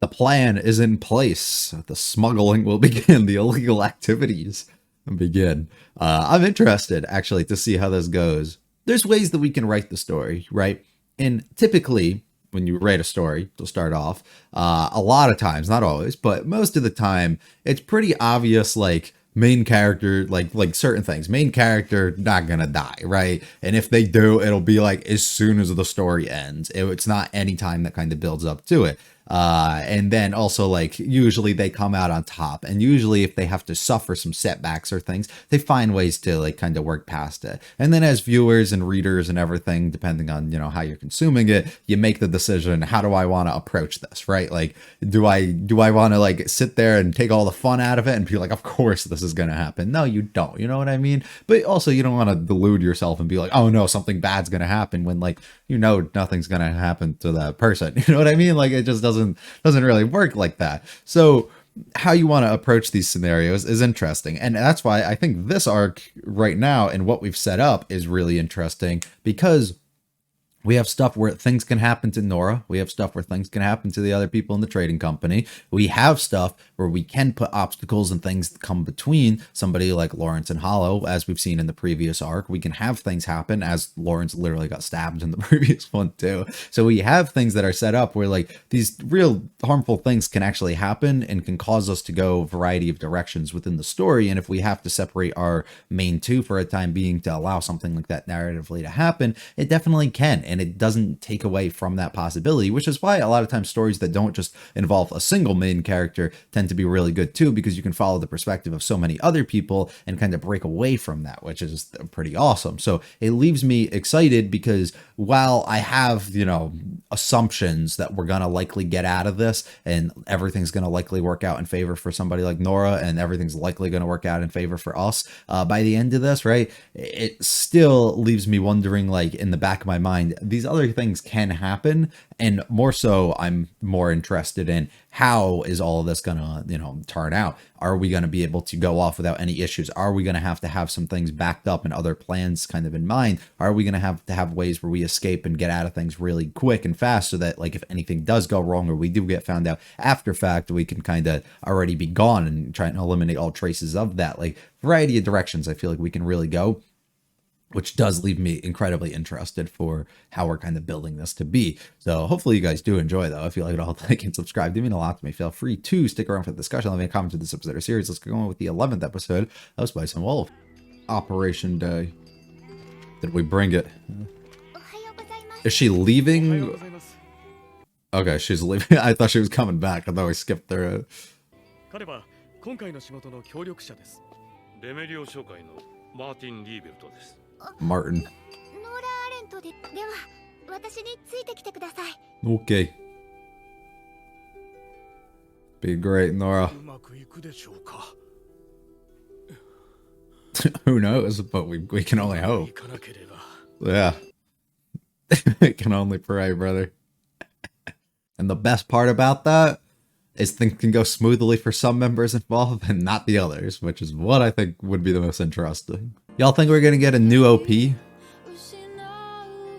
The plan is in place. The smuggling will begin. The illegal activities begin. I'm interested, actually, to see how this goes. There's ways that we can write the story, right? And typically, when you write a story to start off, a lot of times, not always, but most of the time, it's pretty obvious, like, main character, like certain things, main character not gonna die, right? And if they do, it'll be like as soon as the story ends. It's not any time that kind of builds up to it. And then also, like, usually they come out on top, and usually if they have to suffer some setbacks or things, they find ways to like kind of work past it. And then as viewers and readers and everything, depending on, you know, how you're consuming it, you make the decision, how do I want to approach this, right? Like, do I want to like sit there and take all the fun out of it and be like, of course this is going to happen? No, you don't. You know what I mean? But also, you don't want to delude yourself and be like, oh no, something bad's going to happen, when, like, you know, nothing's going to happen to that person. You know what I mean? Like, it just doesn't really work like that. So how you want to approach these scenarios is interesting. And that's why I think this arc right now and what we've set up is really interesting, because we have stuff where things can happen to Nora. We have stuff where things can happen to the other people in the trading company. We have stuff where we can put obstacles and things come between somebody like Lawrence and Hollow, as we've seen in the previous arc. We can have things happen, as Lawrence literally got stabbed in the previous one too. So we have things that are set up where, like, these real harmful things can actually happen and can cause us to go a variety of directions within the story. And if we have to separate our main two for a time being to allow something like that narratively to happen, it definitely can. And it doesn't take away from that possibility, which is why a lot of times stories that don't just involve a single main character tend to be really good too, because you can follow the perspective of so many other people and kind of break away from that, which is pretty awesome. So it leaves me excited, because while I have, you know, assumptions that we're going to likely get out of this and everything's going to likely work out in favor for somebody like Nora, and everything's likely going to work out in favor for us by the end of this, right? It still leaves me wondering, like, in the back of my mind, these other things can happen. And more so, I'm more interested in how is all of this gonna, you know, turn out. Are we going to be able to go off without any issues? Are we going to have some things backed up and other plans kind of in mind? Are we going to have ways where we escape and get out of things really quick and fast, so that, like, if anything does go wrong or we do get found out after fact, we can kind of already be gone and try and eliminate all traces of that? Like, variety of directions I feel like we can really go, which does leave me incredibly interested for how we're kind of building this to be. So hopefully you guys do enjoy, though. If you like it all, like and subscribe. Do mean a lot to me. Feel free to stick around for the discussion. Leave me a comment to this episode or series. Let's go on with the 11th episode of Spice and Wolf. Operation Day. Did we bring it? Is she leaving? Okay, she's leaving. I thought she was coming back. I thought we skipped her. Martin. Okay. Be great, Nora. Who knows, but we can only hope. Yeah. We can only pray, brother. And the best part about that is things can go smoothly for some members involved and not the others, which is what I think would be the most interesting. Y'all think we're gonna get a new OP?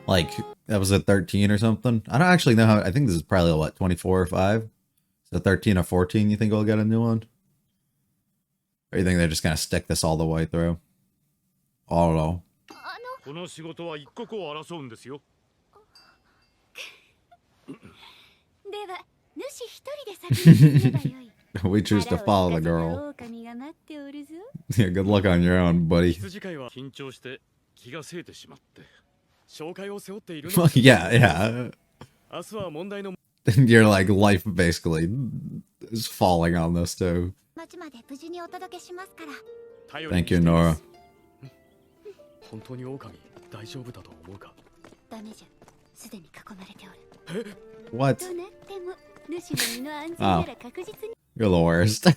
Like, episode 13 or something? I don't actually know how. I think this is probably, what, 24 or 5? So 13 or 14, you think we'll get a new one? Or you think they're just gonna stick this all the way through? I don't know. We choose to follow the girl. Yeah, good luck on your own, buddy. Yeah. Your, like, life basically is falling on this too. Thank you, Nora. What? Oh. You're the worst.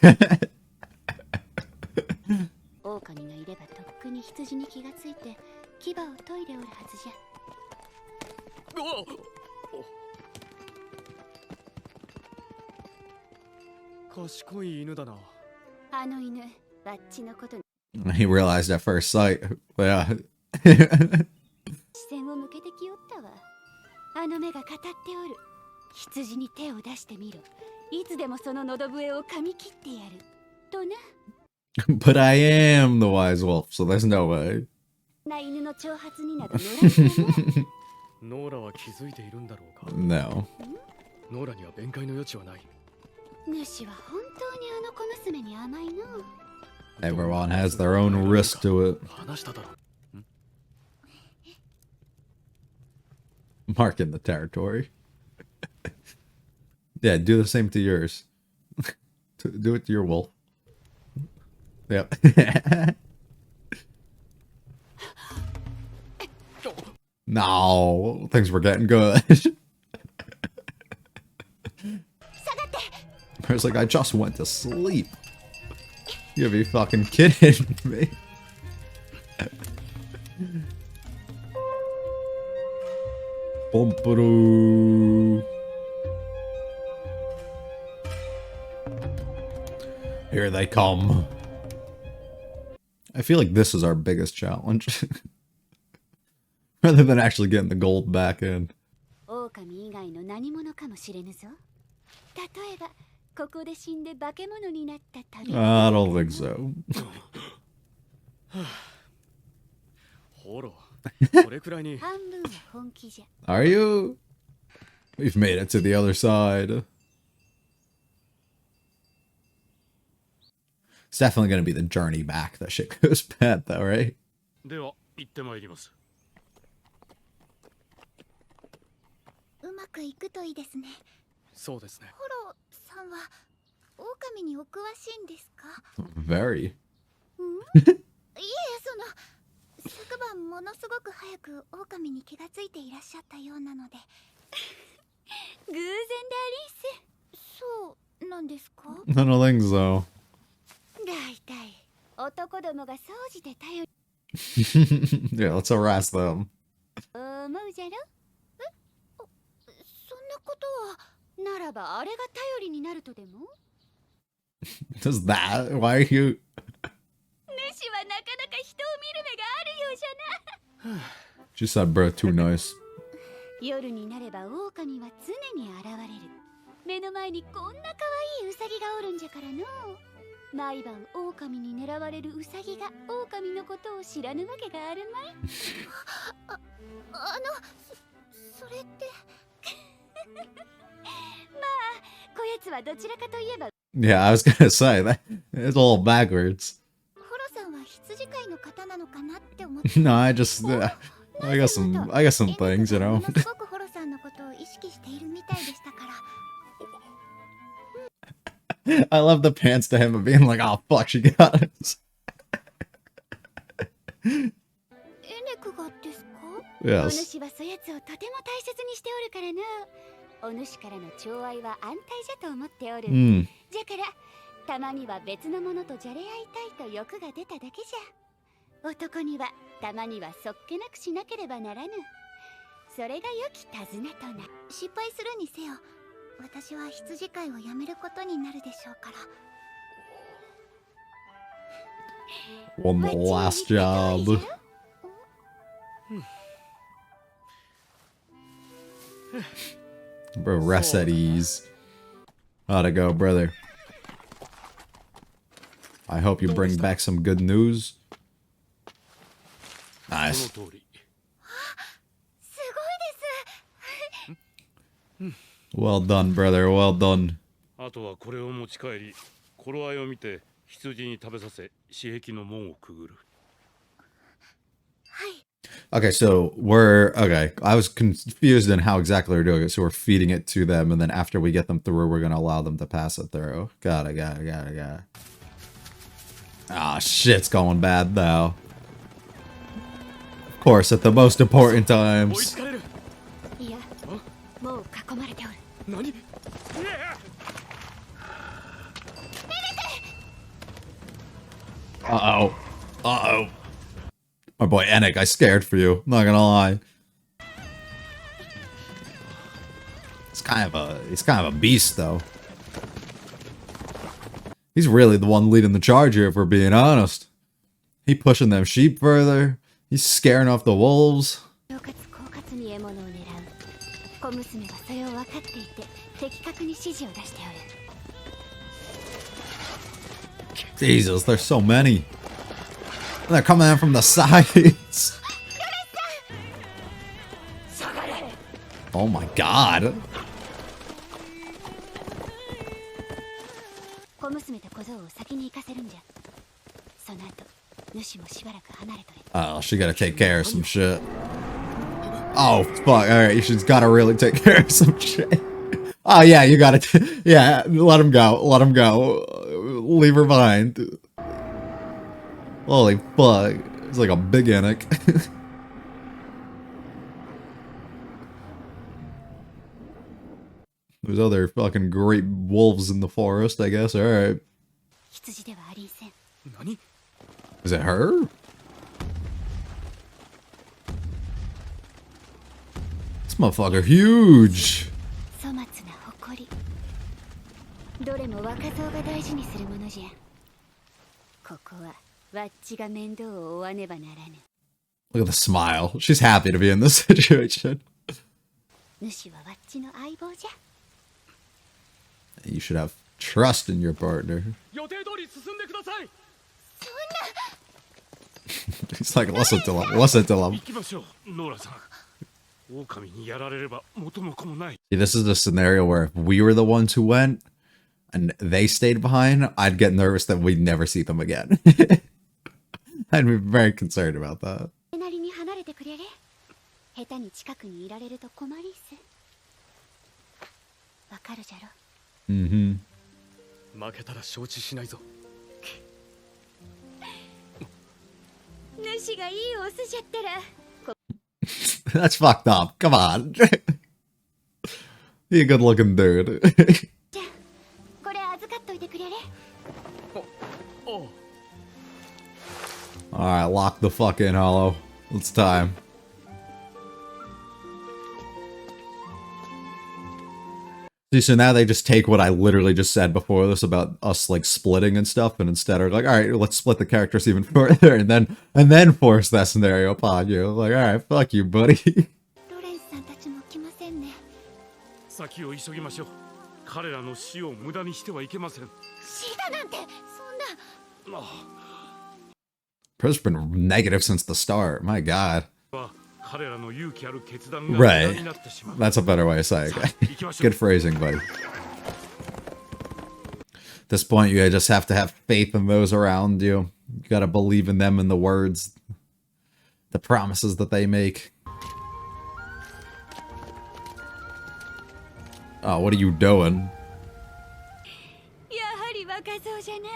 He realized at first sight. Yeah. いつでもその喉笛を噛み切ってやるとな。 But I am the wise wolf, so there's no way. な犬の挑発になど乗らんかな。ノーラは気づいているんだろうか。 No. ノーラには弁解の余地はない。主は本当にあの小娘に甘いの。 Everyone has their own risk to it. 話しただろ。 Marking the territory. Yeah, do the same to yours. Do it to your wolf. Yep. No, things were getting good. I was like, I just went to sleep. You gotta be fucking kidding me. Bumperoo. Here they come. I feel like this is our biggest challenge. Rather than actually getting the gold back in. 狼以外の何者かもしれぬぞ。例えばここで死んで化け物になった旅人。 I don't think so. ほら、これくらいに。半分は本気じゃ。 Are you? We've made it to the other side. It's definitely gonna be the journey back that shit goes bad though, right? では行ってまいります。うまくいくといいですね。そうですね。ホロさんは狼にお詳しいんですか？ Very. いえ、昨晩ものすごく早く狼に気がついていらっしゃったようなので。偶然でありんす。そうなんですか？ I don't think so. だいたい男どもが総じて頼り Yeah, let's harass them. 思うじゃろ。そんなことは。ならばあれが頼りになるとでも。 Does that? Why are you? 主はなかなか人を見る目があるようじゃな。 She said, bro, too nice. 夜になれば狼は常に現れる。目の前にこんな可愛いウサギがおるんじゃからの。毎晩狼に狙われるウサギが狼のことを知らぬわけがあるまい。それって。まあこやつはどちらかといえば。 Yeah, I was gonna say that. It's all backwards. ホロさんは羊飼いの方なのかなって思って。 No, I just, I got some things, you know. ものすごくホロさんのことを意識しているみたいでしたから。 I love the pants to him of being like, oh fuck, she got us. エネクがですか？ お Yes. 主はそやつをとても大切にしておるからな。お主からの寵愛は安泰じゃと思っておる。 Hmm. じゃからたまには別のものとじゃれ合いたいと欲が出ただけじゃ。男にはたまにはそっけなくしなければならぬ。それが良き手綱とな。失敗するにせよ、私は羊飼いをやめることになるでしょうから。 One more last job. Bro, rest at ease. How'd it go, brother? I hope you bring back some good news. そ Nice. の通り。すごいです。 Well done, brother. Well done. あとはこれを持ち帰り、頃合いを見て羊に食べさせ、私壁の門をくぐる。はい。 Okay, so okay. I was confused in how exactly we're doing it. So we're feeding it to them, and then after we get them through, we're gonna allow them to pass it through. Got it. Ah, shit's going bad though. Of course, at the most important 追い times. つかれる。いや、もう囲まれておる。何？ Uh-oh. My boy Enik, I scared for you. Not gonna lie. He's kind of a beast though. He's really the one leading the charge here, if we're being honest. He pushing them sheep further. He's scaring off the wolves. 狡猾狡猾に獲物を狙う。小娘はそれを分かっていて的確に指示を出しておる。Jesus, there's so many. And they're coming in from the sides. Oh my god. 小娘と小僧を先に行かせるんじゃ。その後、主もしばらく離れとれ。 Oh, she gotta take care of some shit. Oh, fuck. Alright, she's gotta really take care of some shit. Oh, yeah, you gotta. Yeah, let him go. Let him go. Leave her behind. Holy fuck. It's like a big Enoch. There's other fucking great wolves in the forest, I guess. Alright. 羊ではありんせん。何？ Is it her? This motherfucker huge. 粗末な誇り。どれも若造が大事にするものじゃ。ここはわっちが面倒を負わねばならぬ。 Look at the smile. She's happy to be in this situation. 主はわっちの相棒じゃ。 You should have trust in your partner. 予定通り進んでください。 He's like, listen to him. Listen to him. 行きましょう、ノーラさん。狼にやられれば元も子もない。 See, this is a scenario where if we were the ones who went and they stayed behind, I'd get nervous that we'd never see them again. I'd be very concerned about that. それなりに離れてくれれ。下手に近くにいられると困りっす。わかるじゃろ。 Mm-hmm. 負けたら承知しないぞ。主がいいオスじゃったら。 That's fucked up. Come on. Be a good looking dude. じゃあ、これ預かっといてくれれ。 Alright, lock the fuck in, Hollow. It's time. See, so now they just take what I literally just said before this about us like splitting and stuff, and instead are like, alright, let's split the characters even further, and then force that scenario upon you. Like, alright, fuck you, buddy. ロレンスさんたちも来ませんね。先を急ぎましょう。彼らの死を無駄にしてはいけません。死だなんて、そんな。Press been negative since the start. My god. 彼らの勇気ある決断が無 Right. 駄になってしまう。 That's a better way of saying it. Good phrasing, buddy. At this point, you just have to have faith in those around you. You gotta believe in them and the words, the promises that they make. Oh, what are you doing? やはり若造じゃな。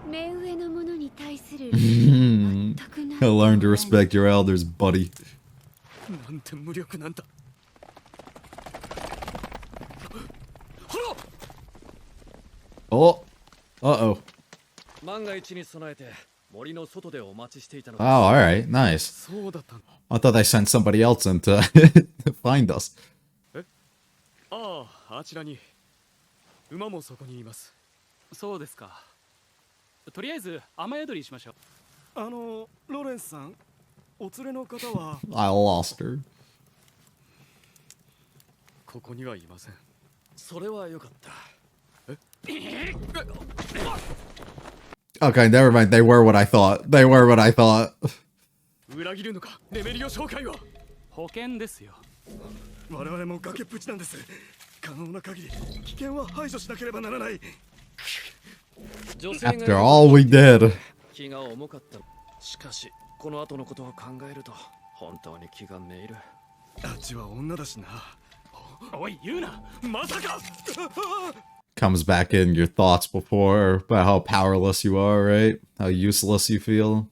目上の者に対する。 He'll learn to respect your elders, buddy. なんて無力なんだ。Oh, uh-oh. 万が一に備えて森の外でお待ちしていたの Oh, all right, nice. そうだったの。 I thought they sent somebody else in to to find us. ああ、あちらに馬もそこにいます。そうですか。とりあえず雨宿りしましょう。ロレンスさん、お連れの方は I lost her. ここにはいません。それはよかった。 Okay, never mind. They were what I thought. They were what I thought. 裏切るのか、レメリオ紹介は。保険ですよ。我々も崖っぷちなんです。可能な限り危険は排除しなければならない。 After all we did. 気が重かった。しかしこの後のことを考えると本当に気がめいる。あっちは女だしな。おい、言うな。まさか。 Comes back in your thoughts before about how powerless you are, right? How useless you feel.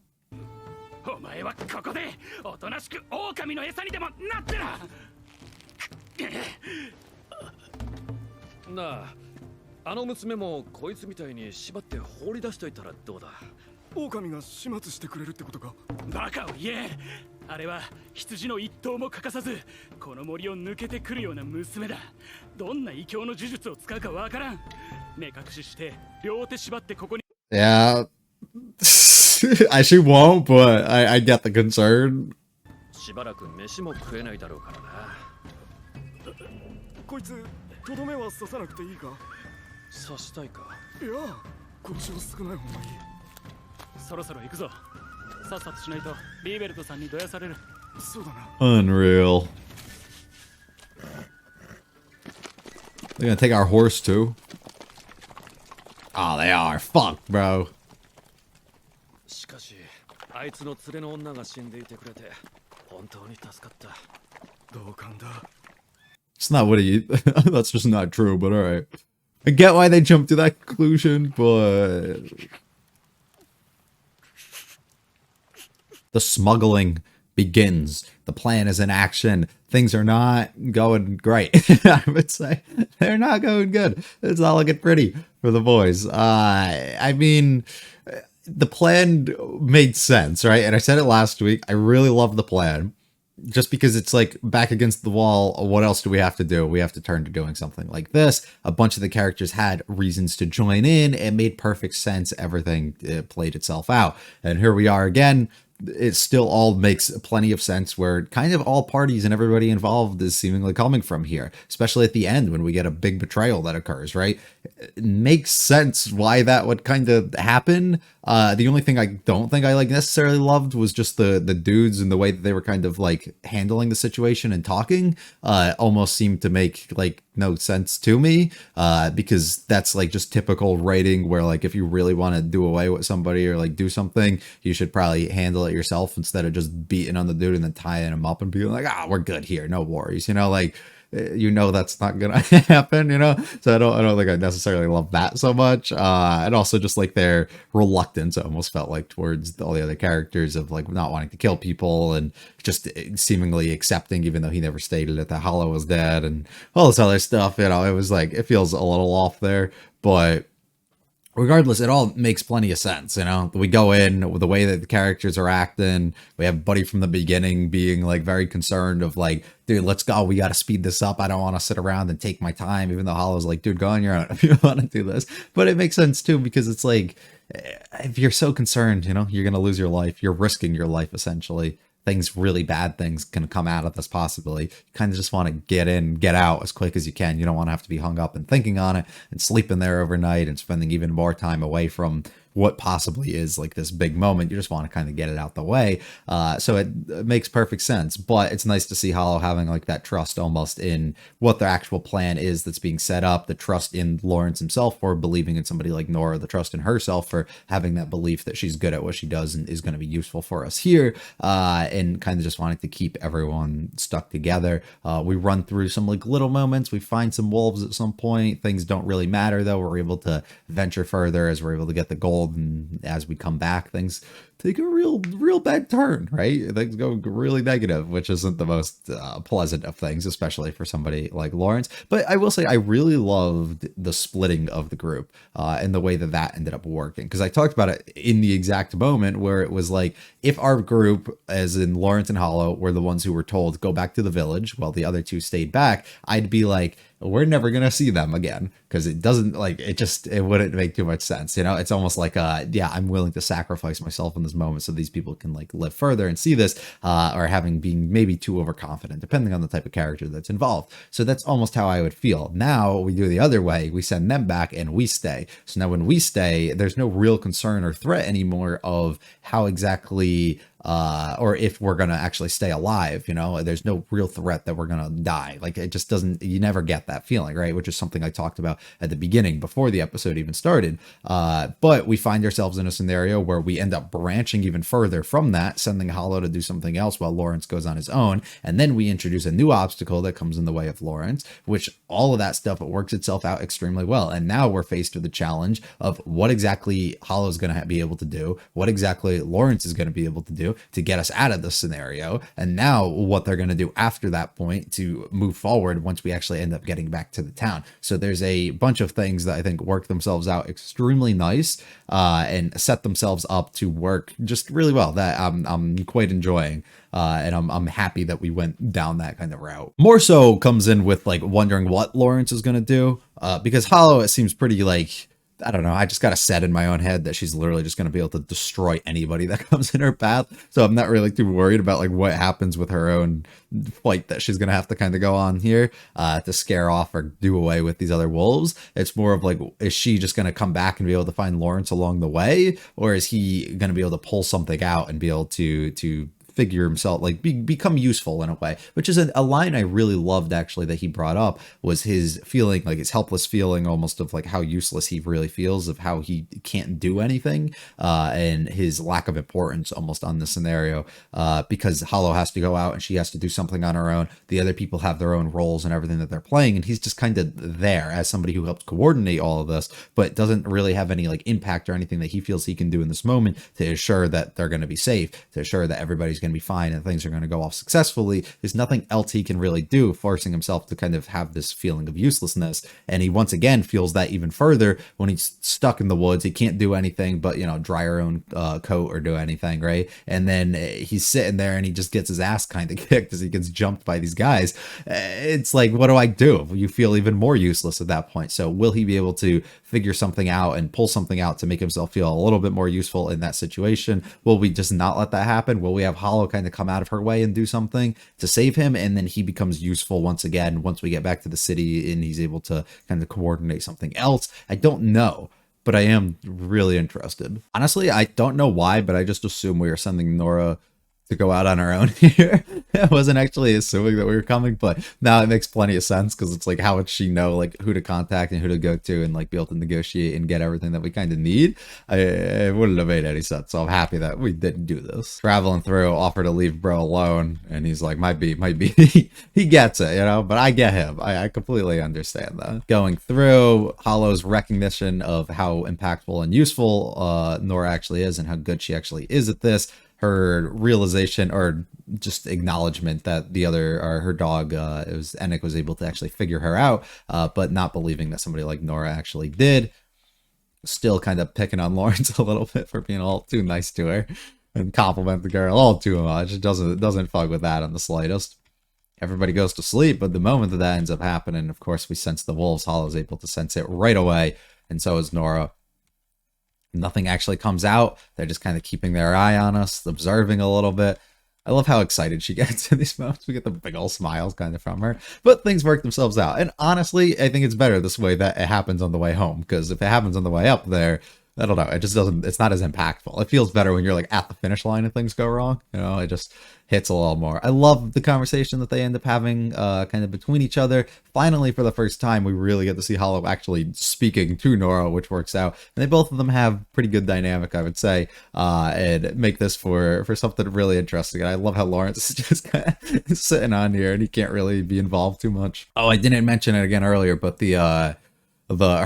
お前はここでおとなしく狼の餌にでもなってな。なあ、あの娘もこいつみたいに縛って放り出しといたらどうだ。狼が始末してくれるってことか。バカを言え。あれは羊の一頭も欠かさずこの森を抜けてくるような娘だ。どんな異教の呪術を使うかわからん。目隠しして両手縛ってここに。 Yeah. She won't, but I get the concern. しばらく飯も食えないだろうからな。こいつとどめは刺さなくていいか。刺したいか。いや腰は少ない方がいい。そろそろ行くぞ。さっさとしないとリーベルトさんにどやされる。そうだな。 Unreal. They're gonna take our horse too. Oh, they are. Fuck, bro. しかしあいつの連れの女が死んでいてくれて本当に助かった。同感だ。 It's not what he. That's just not true, but alright. I get why they jumped to that conclusion, but. The smuggling begins. The plan is in action. Things are not going great. I would say they're not going good. It's not looking pretty for the boys. I mean, the plan made sense, right? And I said it last week. I really love the plan. Just because it's like back against the wall, what else do we have to do? We have to turn to doing something like this. A bunch of the characters had reasons to join in. It made perfect sense. Everything played itself out. And here we are again. It still all makes plenty of sense where kind of all parties and everybody involved is seemingly coming from here, especially at the end when we get a big betrayal that occurs, right? It makes sense why that would kind of happen. The only thing I don't think I like necessarily loved was just the dudes and the way that they were kind of like handling the situation and talking almost seemed to make like no sense to me because that's like just typical writing where like if you really want to do away with somebody or like do something, you should probably handle it yourself instead of just beating on the dude and then tying him up and being like, we're good here, no worries, you know, like that's not gonna happen, so I don't think I necessarily love that so much, and also just like their reluctance, I almost felt like towards all the other characters of like not wanting to kill people and just seemingly accepting, even though he never stated it, that Hollow was dead and all this other stuff. It was like it feels a little off there, but regardless, it all makes plenty of sense, We go in with the way that the characters are acting. We have Buddy from the beginning being like very concerned of like, dude, let's go. We got to speed this up. I don't want to sit around and take my time, even though Hollow's like, dude, go on your own if you want to do this. But it makes sense too, because it's like, if you're so concerned, you're going to lose your life. You're risking your life, essentially. Really bad things can come out of this possibility. You kind of just want to get in, get out as quick as you can. You don't want to have to be hung up and thinking on it and sleeping there overnight and spending even more time away from what possibly is like this big moment. You just want to kind of get it out the way. So it makes perfect sense, but it's nice to see Hollow having like that trust almost in what their actual plan is that's being set up, the trust in Lawrence himself for believing in somebody like Nora, the trust in herself for having that belief that she's good at what she does and is going to be useful for us here, and kind of just wanting to keep everyone stuck together. We run through some like little moments. We find some wolves at some point. Things don't really matter though. We're able to venture further as we're able to get the gold, and as we come back, things take a real bad turn, right? Things go really negative, which isn't the most pleasant of things, especially for somebody like Lawrence. But I will say I really loved the splitting of the group and the way that ended up working, because I talked about it in the exact moment where it was like, if our group, as in Lawrence and Hollow, were the ones who were told go back to the village while the other two stayed back, I'd be like, we're never gonna see them again, because it doesn't like it wouldn't make too much sense. It's almost like I'm willing to sacrifice myself in this moment so these people can like live further and see this, or being maybe too overconfident, depending on the type of character that's involved. So that's almost how I would feel. Now we do the other way, we send them back and we stay. So now when we stay, there's no real concern or threat anymore of how exactly or if we're gonna actually stay alive. There's no real threat that we're gonna die. Like, it just doesn't, you never get that feeling, right? Which is something I talked about at the beginning before the episode even started. But we find ourselves in a scenario where we end up branching even further from that, sending Hollow to do something else while Lawrence goes on his own, and then we introduce a new obstacle that comes in the way of Lawrence, which all of that stuff, it works itself out extremely well. And now we're faced with the challenge of what exactly Hollow's gonna be able to do, what exactly Lawrence is gonna be able to do to get us out of this scenario, and now what they're going to do after that point to move forward once we actually end up getting back to the town. So there's a bunch of things that I think work themselves out extremely nice, and set themselves up to work just really well, that I'm quite enjoying, and I'm happy that we went down that kind of route. More so comes in with like wondering what Lawrence is going to do, because Hollow, it seems pretty like, I don't know. I just got a set in my own head that she's literally just going to be able to destroy anybody that comes in her path. So I'm not really too worried about like what happens with her own fight that she's going to have to kind of go on here to scare off or do away with these other wolves. It's more of like, is she just going to come back and be able to find Lawrence along the way? Or is he going to be able to pull something out and be able to figure himself, like become useful in a way, which is a line I really loved actually that he brought up, was his feeling, like his helpless feeling almost of like how useless he really feels, of how he can't do anything, and his lack of importance almost on this scenario, because Hollow has to go out and she has to do something on her own. The other people have their own roles and everything that they're playing, and he's just kind of there as somebody who helps coordinate all of this, but doesn't really have any like impact or anything that he feels he can do in this moment to ensure that they're going to be safe, to ensure that everybody's going to be fine and things are going to go off successfully. There's nothing else he can really do, forcing himself to kind of have this feeling of uselessness. And he once again feels that even further when he's stuck in the woods. He can't do anything but, you know, dry her own coat or do anything, right? And then he's sitting there and he just gets his ass kind of kicked as he gets jumped by these guys. It's like, what do I do? You feel even more useless at that point. So will he be able to figure something out and pull something out to make himself feel a little bit more useful in that situation? Will we just not let that happen? Will we have Hollow kind of come out of her way and do something to save him, and then he becomes useful once again once we get back to the city and he's able to kind of coordinate something else? I don't know, but I am really interested. Honestly, I don't know why, but I just assume we are sending Nora to go out on our own here. I wasn't actually assuming that we were coming, but now it makes plenty of sense, because it's like, how would she know like who to contact and who to go to and like be able to negotiate and get everything that we kind of need? It wouldn't have made any sense. So I'm happy that we didn't do this. Traveling through, offer to leave bro alone, and he's like, might be. He gets it, you know, but I get him. I completely understand that. Going through, Hollow's recognition of how impactful and useful Nora actually is and how good she actually is at this. Her realization, or just acknowledgement, that the other, or her dog, it was Enoch, was able to actually figure her out, but not believing that somebody like Nora actually did. Still kind of picking on Lawrence a little bit for being all too nice to her and compliment the girl all too much. It doesn't fuck with that in the slightest. Everybody goes to sleep, but the moment that ends up happening, of course, we sense the wolves. Hollow's able to sense it right away, and so is Nora. Nothing actually comes out. They're just kind of keeping their eye on us, observing a little bit. I love how excited she gets in these moments. We get the big old smiles kind of from her, but things work themselves out. And honestly, I think it's better this way that it happens on the way home, because if it happens on the way up there, I don't know, it just doesn't, it's not as impactful. It feels better when you're like at the finish line and things go wrong, you know, it just hits a little more. I love the conversation that they end up having kind of between each other. Finally, for the first time, we really get to see Hollow actually speaking to Nora, which works out. And they both of them have pretty good dynamic, I would say, and make this for something really interesting. And I love how Lawrence is just kind of sitting on here and he can't really be involved too much. Oh, I didn't mention it again earlier, but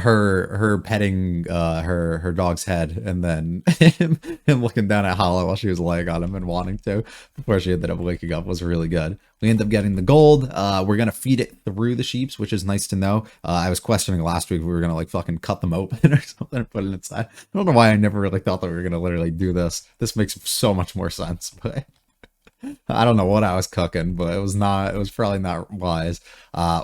her petting her dog's head, and then him looking down at Hollow while she was laying on him and wanting to before she ended up waking up was really good. We end up getting the gold. We're gonna feed it through the sheeps, which is nice to know. I was questioning last week if we were gonna like fucking cut them open or something and put it inside. I don't know why I never really thought that we were gonna literally do this. This makes so much more sense, but I don't know what I was cooking, but it was probably not wise.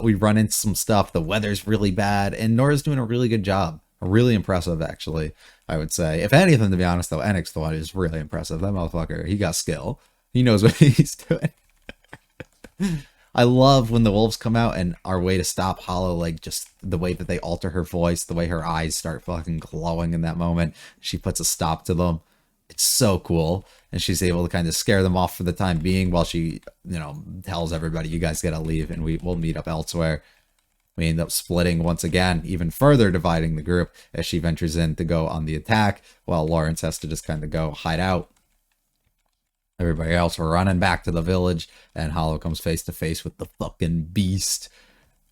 We run into some stuff. The weather's really bad, and Nora's doing a really good job. Really impressive, actually, I would say. If anything, to be honest, though, Enoch's the one who's really impressive. That motherfucker, he got skill. He knows what he's doing. I love when the wolves come out and our way to stop Hollow, like just the way that they alter her voice, the way her eyes start fucking glowing in that moment. She puts a stop to them. It's so cool, and she's able to kind of scare them off for the time being while she, you know, tells everybody, you guys gotta leave and we'll meet up elsewhere. We end up splitting once again, even further dividing the group as she ventures in to go on the attack, while Lawrence has to just kind of go hide out. Everybody else are running back to the village, and Hollow comes face to face with the fucking beast.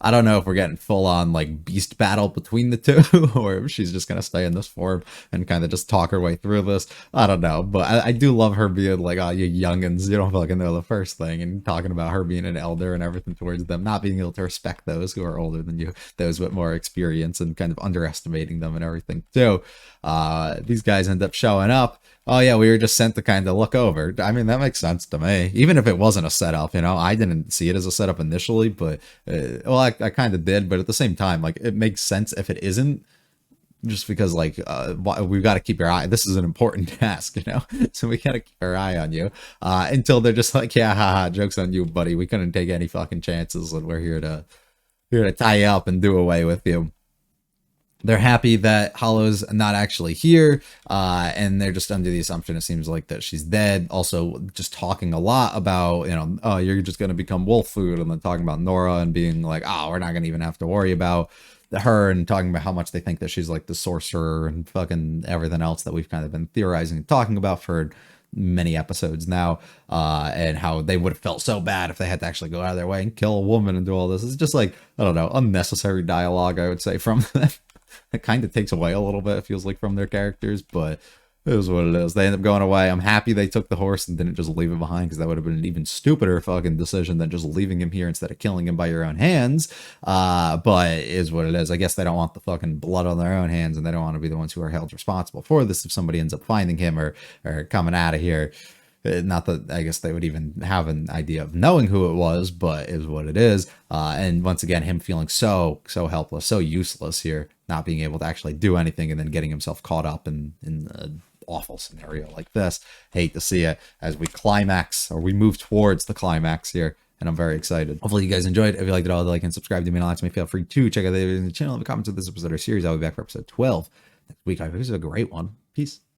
I don't know if we're getting full on like beast battle between the two, or if she's just gonna stay in this form and kind of just talk her way through this. I don't know, but I do love her being like, oh, you youngins, you don't fucking know the first thing, and talking about her being an elder and everything towards them, not being able to respect those who are older than you, those with more experience, and kind of underestimating them and everything too. These guys end up showing up. Oh yeah, we were just sent to kind of look over. I mean, that makes sense to me. Even if it wasn't a setup, you know, I didn't see it as a setup initially, but well, I kind of did. But at the same time, like, it makes sense if it isn't. just because like we've got to keep our eye. This is an important task, you know, so we got to keep our eye on you until they're just like, yeah, haha, joke's on you, buddy. We couldn't take any fucking chances, and we're here to tie you up and do away with you. They're happy that Hollow's not actually here, and they're just under the assumption, it seems like, that she's dead. Also, just talking a lot about, you know, oh, you're just going to become wolf food, and then talking about Nora and being like, oh, we're not going to even have to worry about her, and talking about how much they think that she's like the sorcerer and fucking everything else that we've kind of been theorizing and talking about for many episodes now, and how they would have felt so bad if they had to actually go out of their way and kill a woman and do all this. It's just like, I don't know, unnecessary dialogue, I would say, from them. It kind of takes away a little bit, it feels like, from their characters, but it is what it is. They end up going away. I'm happy they took the horse and didn't just leave it behind, because that would have been an even stupider fucking decision than just leaving him here instead of killing him by your own hands. But it is what it is. I guess they don't want the fucking blood on their own hands, and they don't want to be the ones who are held responsible for this if somebody ends up finding him or coming out of here. Not that I guess they would even have an idea of knowing who it was, but it is what it is. And once again, him feeling so helpless, so useless here, not being able to actually do anything, and then getting himself caught up in an awful scenario like this. Hate to see it as we climax, or we move towards the climax here. And I'm very excited. Hopefully you guys enjoyed. If you liked it all, like and subscribe to me. And feel free to check out the channel, leave comments of this episode or series. I'll be back for episode 12 next week. I think this is a great one. Peace.